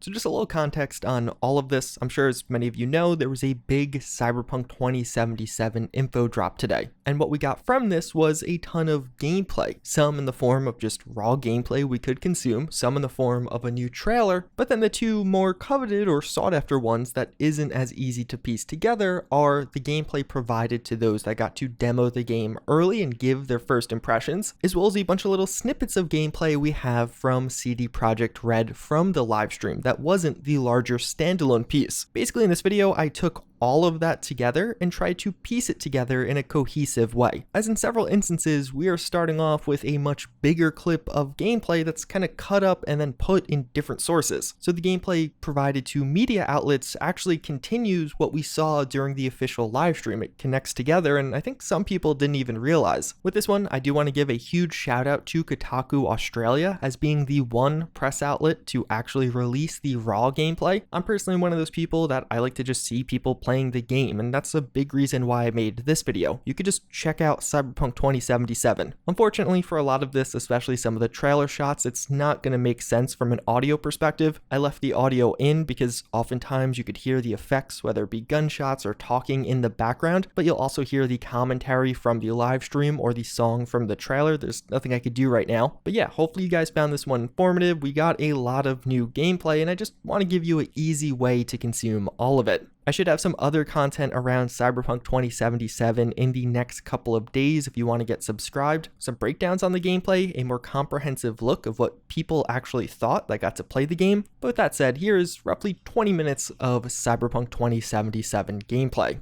So just a little context on all of this. I'm sure as many of you know, there was a big Cyberpunk 2077 info drop today. And what we got from this was a ton of gameplay, some in the form of just raw gameplay we could consume, some in the form of a new trailer, but then the two more coveted or sought after ones that isn't as easy to piece together are the gameplay provided to those that got to demo the game early and give their first impressions, as well as a bunch of little snippets of gameplay we have from CD Projekt Red from the live stream that wasn't the larger standalone piece. Basically in this video, I took all of that together and try to piece it together in a cohesive way. As in several instances, we are starting off with a much bigger clip of gameplay that's kind of cut up and then put in different sources. So the gameplay provided to media outlets actually continues what we saw during the official live stream. It connects together, and I think some people didn't even realize. With this one, I do want to give a huge shout out to Kotaku Australia as being the one press outlet to actually release the raw gameplay. I'm personally one of those people that I like to just see people playing the game, and that's a big reason why I made this video. You could just check out Cyberpunk 2077. Unfortunately for a lot of this, especially some of the trailer shots, it's not going to make sense from an audio perspective. I left the audio in because oftentimes you could hear the effects, whether it be gunshots or talking in the background, but you'll also hear the commentary from the live stream or the song from the trailer. There's nothing I could do right now. But yeah, hopefully you guys found this one informative. We got a lot of new gameplay, and I just want to give you an easy way to consume all of it. I should have some other content around Cyberpunk 2077 in the next couple of days if you want to get subscribed. Some breakdowns on the gameplay, a more comprehensive look of what people actually thought that got to play the game. But with that said, here is roughly 20 minutes of Cyberpunk 2077 gameplay.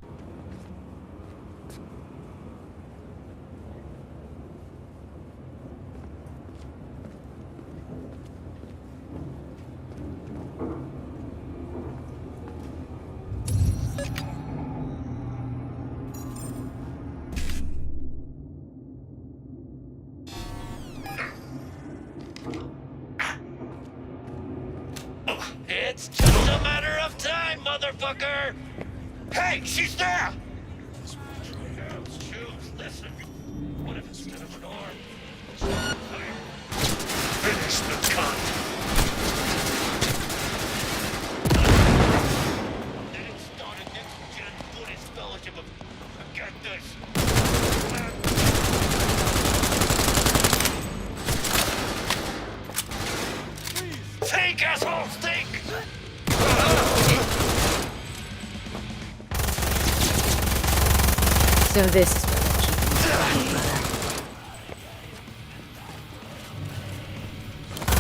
It's just a matter of time, motherfucker! Hey, she's there! Choose, listen. What if instead of an arm? Finish the cunt! Then start a next-gen Buddhist fellowship of... Get this! Take, assholes, take! So this is where they keep them, brother.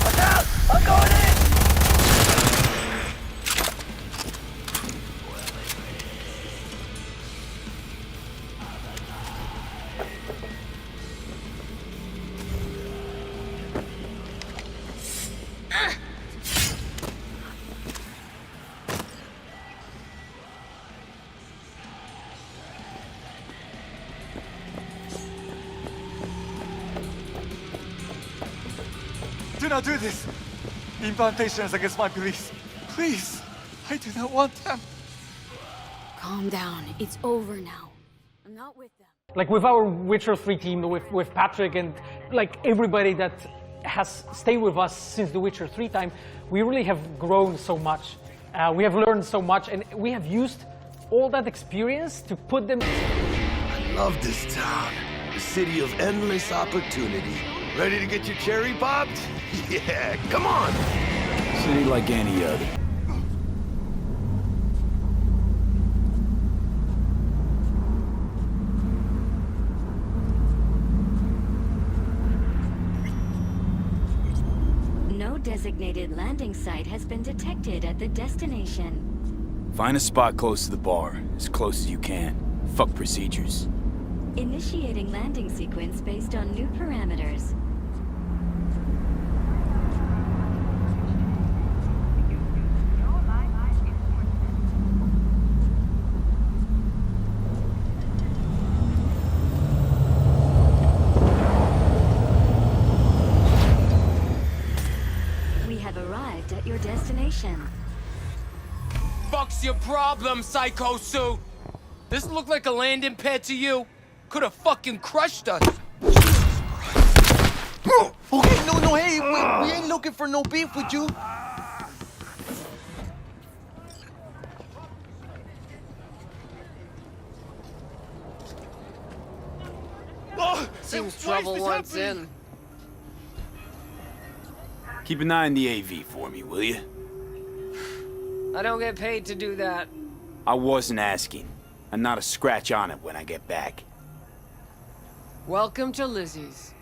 Look out! I'm going in! Do not do this! Incantations against my beliefs. Please! I do not want them. Calm down. It's over now. I'm not with them. Like with our Witcher 3 team, with Patrick and like everybody that has stayed with us since the Witcher 3 time, we really have grown so much. We have learned so much, and we have used all that experience to put them... I love this town. The city of endless opportunity. Ready to get your cherry popped? Yeah, come on! City like any other. No designated landing site has been detected at the destination. Find a spot close to the bar, as close as you can. Fuck procedures. Initiating landing sequence based on new parameters. We have arrived at your destination. Fuck's your problem, Psycho Suit? This look like a landing pad to you? Could have fucking crushed us. Okay, no, hey, we ain't looking for no beef with you. seems trouble once in. Keep an eye on the AV for me, will you? I don't get paid to do that. I wasn't asking. And not a scratch on it when I get back. Welcome to Lizzie's.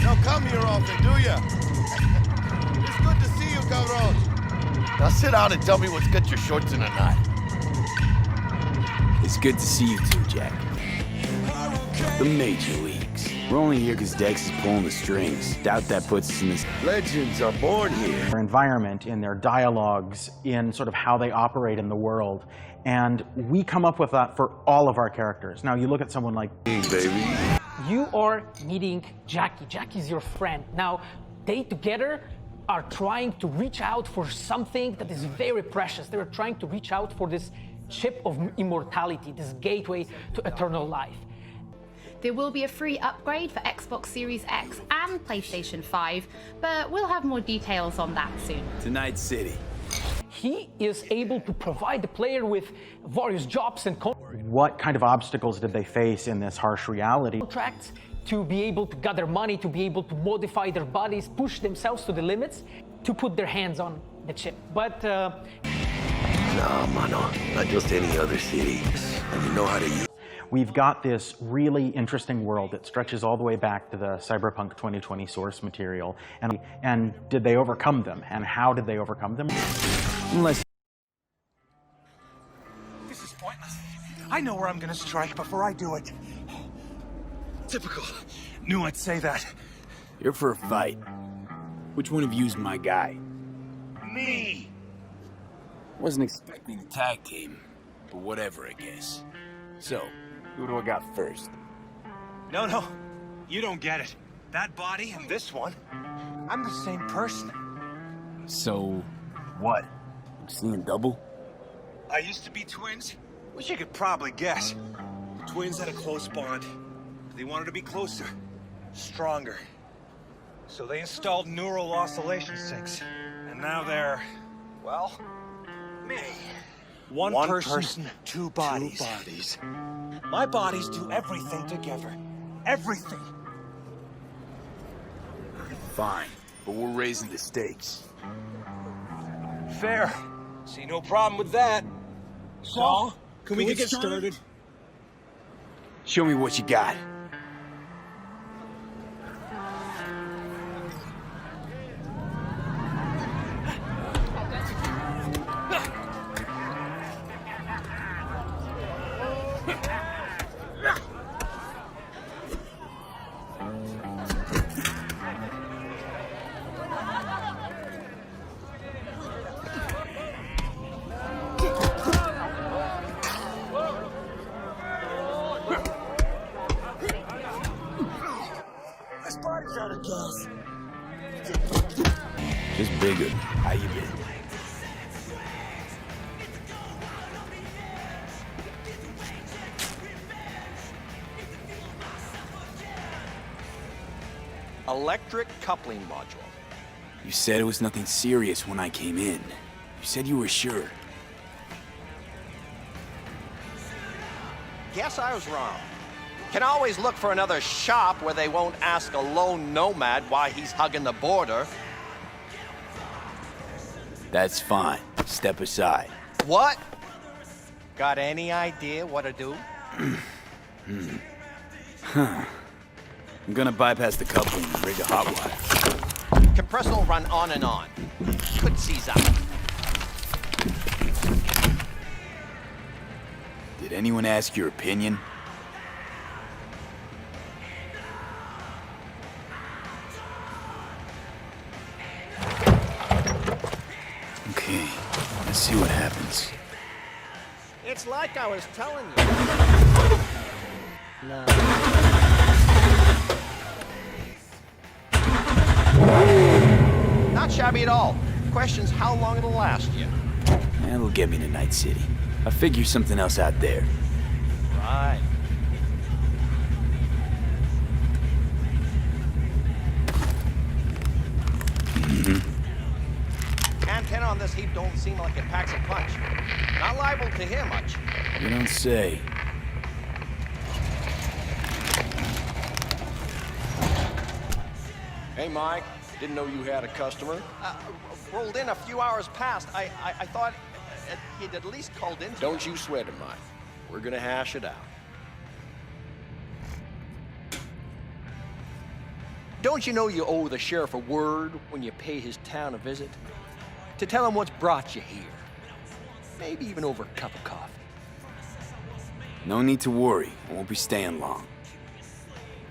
Don't come here often, do ya? It's good to see you, cabron. Now sit down and tell me what's got your shorts in a knot. It's good to see you too, Jack. The Major Leagues. We're only here because Dex is pulling the strings. Doubt that puts us in this... Legends are born here. Their environment, in their dialogues, in sort of how they operate in the world. And we come up with that for all of our characters. Now, you look at someone like... Baby. You are meeting Jackie. Jackie's your friend. Now, they together are trying to reach out for something that is very precious. They're trying to reach out for this chip of immortality, this gateway to eternal life. There will be a free upgrade for Xbox Series X and PlayStation 5, but we'll have more details on that soon. Tonight City. He is able to provide the player with various jobs and What kind of obstacles did they face in this harsh reality? contracts to be able to gather money, to be able to modify their bodies, push themselves to the limits, to put their hands on the chip. But Nah, mano. Not just any other city. And you know how to use... We've got this really interesting world that stretches all the way back to the Cyberpunk 2020 source material. And did they overcome them? And how did they overcome them? Unless... This is pointless. I know where I'm gonna strike before I do it. Typical. Knew I'd say that. You're for a fight. Which one of you's my guy? Me! Wasn't expecting a tag team, but whatever, I guess. So, who do I got first? No. You don't get it. That body and this one, I'm the same person. So, what? Seeing double? I used to be twins, which you could probably guess. Twins had a close bond. They wanted to be closer, stronger. So they installed neural oscillation sinks. And now they're, well, me. One person, two bodies. My bodies do everything together. Everything. Fine, but we're raising the stakes. Fair. See no problem with that. So, can we get started? Show me what you got. Just bigger. How you been? Electric coupling module. You said it was nothing serious when I came in. You said you were sure. Guess I was wrong. Can always look for another shop where they won't ask a lone nomad why he's hugging the border. That's fine. Step aside. What? Got any idea what to do? I'm gonna bypass the coupling and rig a hot wire. Compressor will run on and on. Could seize up. Did anyone ask your opinion? Okay. see what happens. It's like I was telling you. No. Not shabby at all. Question's how long it'll last you. That'll get me to Night City. I'll figure something else out there. Right. Antenna on this heap don't seem like it packs a punch. Not liable to hear much. You don't say. Hey, Mike. Didn't know you had a customer. Rolled in a few hours past. I thought he'd at least called in. Don't you sweat it, Mike. We're gonna hash it out. Don't you know you owe the sheriff a word when you pay his town a visit? To tell him what's brought you here. Maybe even over a cup of coffee. No need to worry. I won't be staying long.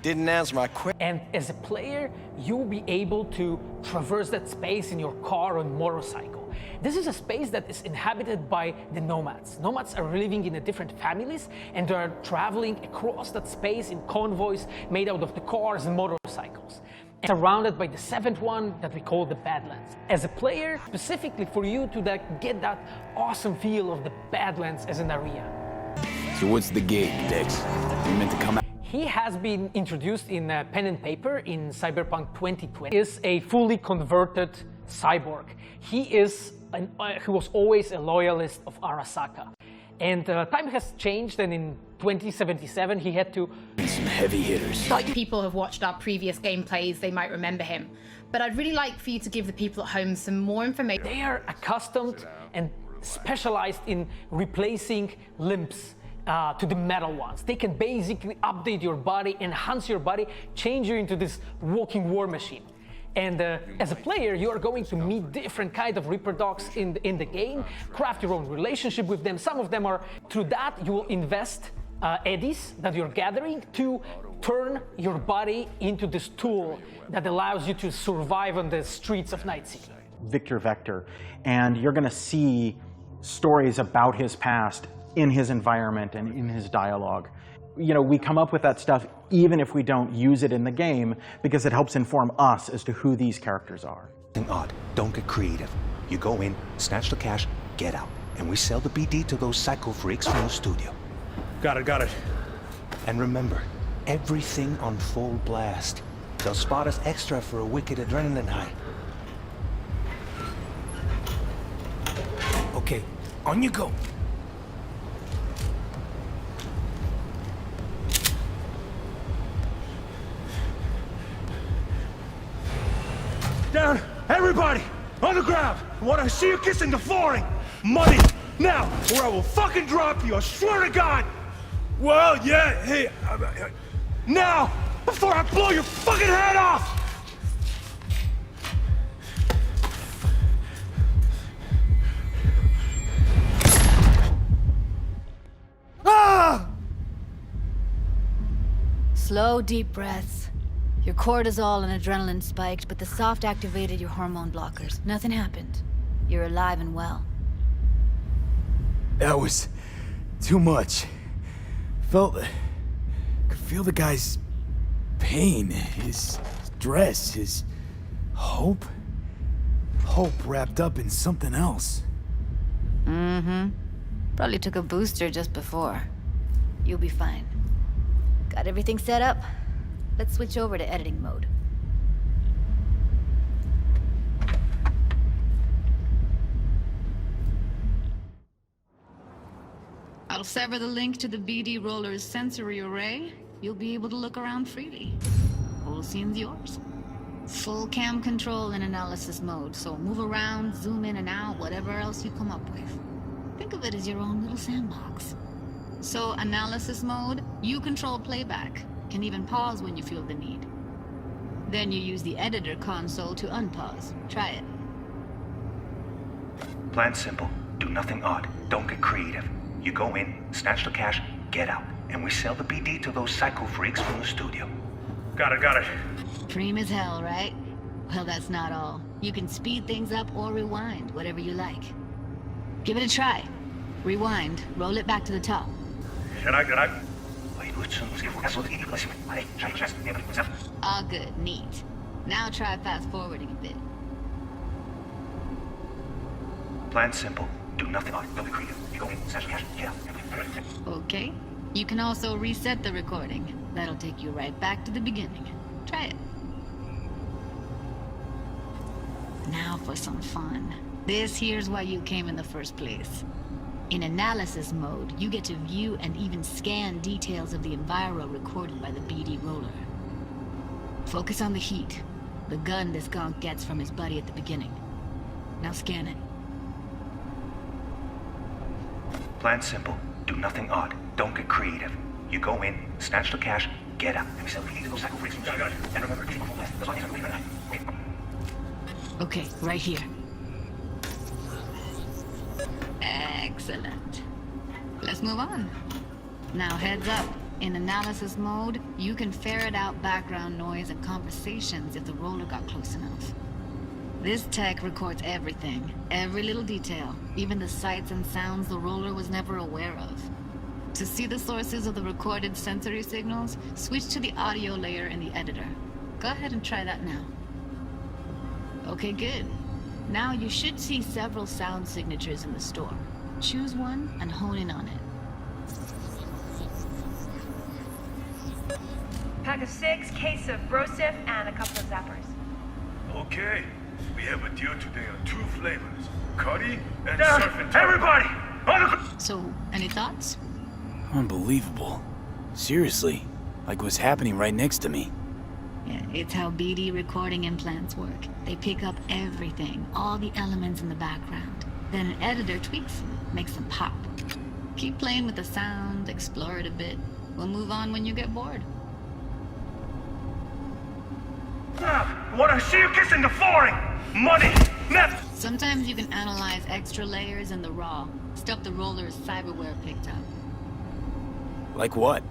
Didn't answer my question. And as a player, you'll be able to traverse that space in your car or motorcycle. This is a space that is inhabited by the nomads. Nomads are living in different families, and they're traveling across that space in convoys made out of the cars and motorcycles. And surrounded by the seventh one that we call the Badlands. As a player, specifically for you to get that awesome feel of the Badlands as an area. So what's the gig, Dex? You meant to come out? He has been introduced in pen and paper in Cyberpunk 2020. He is a fully converted cyborg. He was always a loyalist of Arasaka. And time has changed, and in 2077 he had to... Some heavy hitters. People have watched our previous gameplays, they might remember him. But I'd really like for you to give the people at home some more information. They are accustomed and specialized in replacing limbs to the metal ones. They can basically update your body, enhance your body, change you into this walking war machine. And as a player, you are going to meet different kind of Reaper dogs in the game, craft your own relationship with them. Some of them are, through that, you will invest eddies that you're gathering to turn your body into this tool that allows you to survive on the streets of Night City. Victor Vector, and you're gonna see stories about his past in his environment and in his dialogue. You know, we come up with that stuff even if we don't use it in the game because it helps inform us as to who these characters are. Odd. Don't get creative. You go in, snatch the cash, get out, and we sell the BD to those psycho freaks from the studio. Got it. And remember, everything on full blast. They'll spot us extra for a wicked adrenaline high. Okay, on you go. Down! Everybody! On the ground! I want to see you kissing the flooring! Money! Now! Or I will fucking drop you! I swear to God! Well, yeah, hey... now! Before I blow your fucking head off! Ah! Slow, deep breaths. Your cortisol and adrenaline spiked, but the soft activated your hormone blockers. Nothing happened. You're alive and well. That was too much. Could feel the guy's pain, his stress, his hope. Hope wrapped up in something else. Mm-hmm. Probably took a booster just before. You'll be fine. Got everything set up? Let's switch over to editing mode. I'll sever the link to the BD Roller's sensory array. You'll be able to look around freely. Whole scene's yours. Full cam control in analysis mode, so move around, zoom in and out, whatever else you come up with. Think of it as your own little sandbox. So, analysis mode, you control playback. Can even pause when you feel the need. Then you use the editor console to unpause. Try it. Plan simple. Do nothing odd. Don't get creative. You go in, snatch the cash, get out, and we sell the BD to those psycho freaks from the studio. Got it. Dream as hell, right? Well, that's not all. You can speed things up or rewind, whatever you like. Give it a try. Rewind. Roll it back to the top. All good. Neat. Now try fast forwarding a bit. Plan simple. Do nothing odd. Don't be creative. You go in, snatch cash, get out. Okay. You can also reset the recording. That'll take you right back to the beginning. Try it. Now for some fun. This here's why you came in the first place. In analysis mode, you get to view and even scan details of the enviro recorded by the BD roller. Focus on the heat, the gun this gonk gets from his buddy at the beginning. Now scan it. Plan simple. Do nothing odd. Don't get creative. You go in, snatch the cash, get out. And we sell the illegal cycle freaks from the studio. And remember, Okay, right here. Excellent. Let's move on. Now heads up. In analysis mode, you can ferret out background noise and conversations if the roller got close enough. This tech records everything, every little detail, even the sights and sounds the roller was never aware of. To see the sources of the recorded sensory signals, switch to the audio layer in the editor. Go ahead and try that now. Okay, good. Now you should see several sound signatures in the store. Choose one and hone in on it. Pack of 6, case of Brosif, and a couple of zappers. Okay, we have a deal today on 2 flavors. Cuddy and Down! Surf and Everybody! On the... So, any thoughts? Unbelievable. Seriously, like what's happening right next to me. Yeah, it's how BD recording implants work. They pick up everything, all the elements in the background. Then an editor tweaks them, makes them pop. Keep playing with the sound, explore it a bit. We'll move on when you get bored. I want to see you kissing the flooring! Money! Now! Sometimes you can analyze extra layers in the raw, stuff the roller's cyberware picked up. Like what?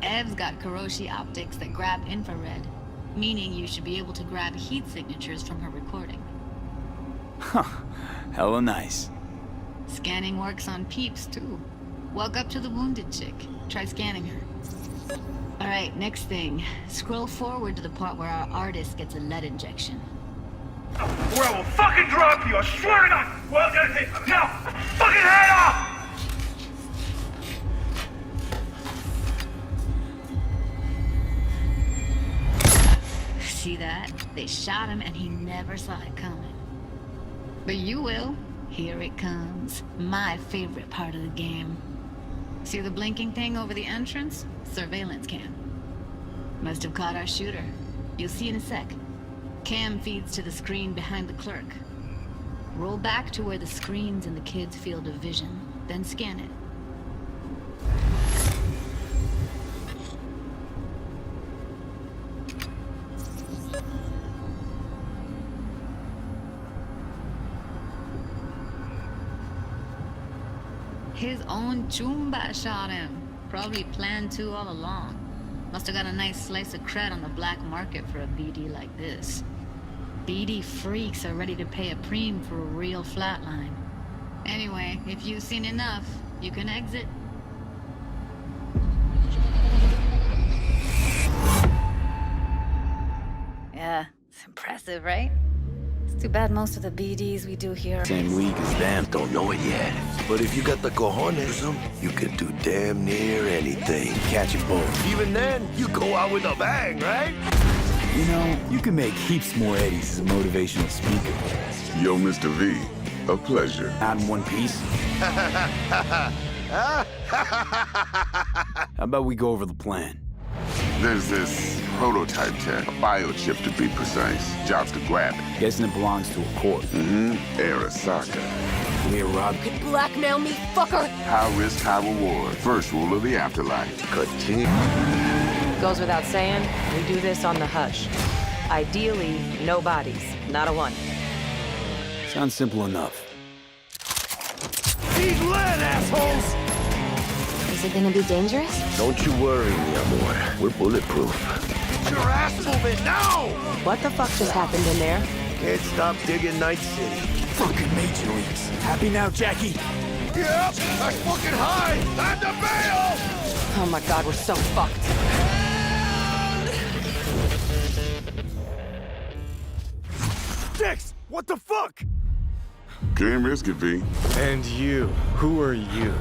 Ev's got Kiroshi optics that grab infrared, meaning you should be able to grab heat signatures from her recording. Huh. Hella nice. Scanning works on peeps, too. Walk up to the wounded chick. Try scanning her. Alright, next thing. Scroll forward to the part where our artist gets a lead injection. Or I will fucking drop you, I swear to God! Well, now! Fucking head off! See that? They shot him and he never saw it coming. But you will. Here it comes. My favorite part of the game. See the blinking thing over the entrance? Surveillance cam. Must have caught our shooter. You'll see in a sec. Cam feeds to the screen behind the clerk. Roll back to where the screen's in the kid's field of vision, then scan it. His own Chumba shot him. Probably planned to all along. Must have got a nice slice of cred on the black market for a BD like this. BD freaks are ready to pay a preem for a real flatline. Anyway, if you've seen enough, you can exit. Yeah, it's impressive, right? It's too bad most of the BDs we do here... Same week as them. Don't know it yet. But if you got the cojones, you can do damn near anything. Catch a both. Even then, you go out with a bang, right? You know, you can make heaps more eddies as a motivational speaker. Yo, Mr. V, a pleasure. Not in one piece. How about we go over the plan? There's this prototype tech, a biochip to be precise. Job's to grab it. Guessing it belongs to a court. Arasaka. We're robbed. You could blackmail me, fucker! High risk, high reward. First rule of the afterlife. Continue. Goes without saying, we do this on the hush. Ideally, no bodies, not a one. Sounds simple enough. He's lead, assholes! Is it gonna be dangerous? Don't you worry, mi amor. We're bulletproof. Get your ass moving now! What the fuck just happened in there? Can't stop digging Night City. Fucking major leagues. Happy now, Jackie? Yep, that's fucking high! Time to bail! Oh my god, we're so fucked. Dix, what the fuck? Can't risk it, V. And you, who are you?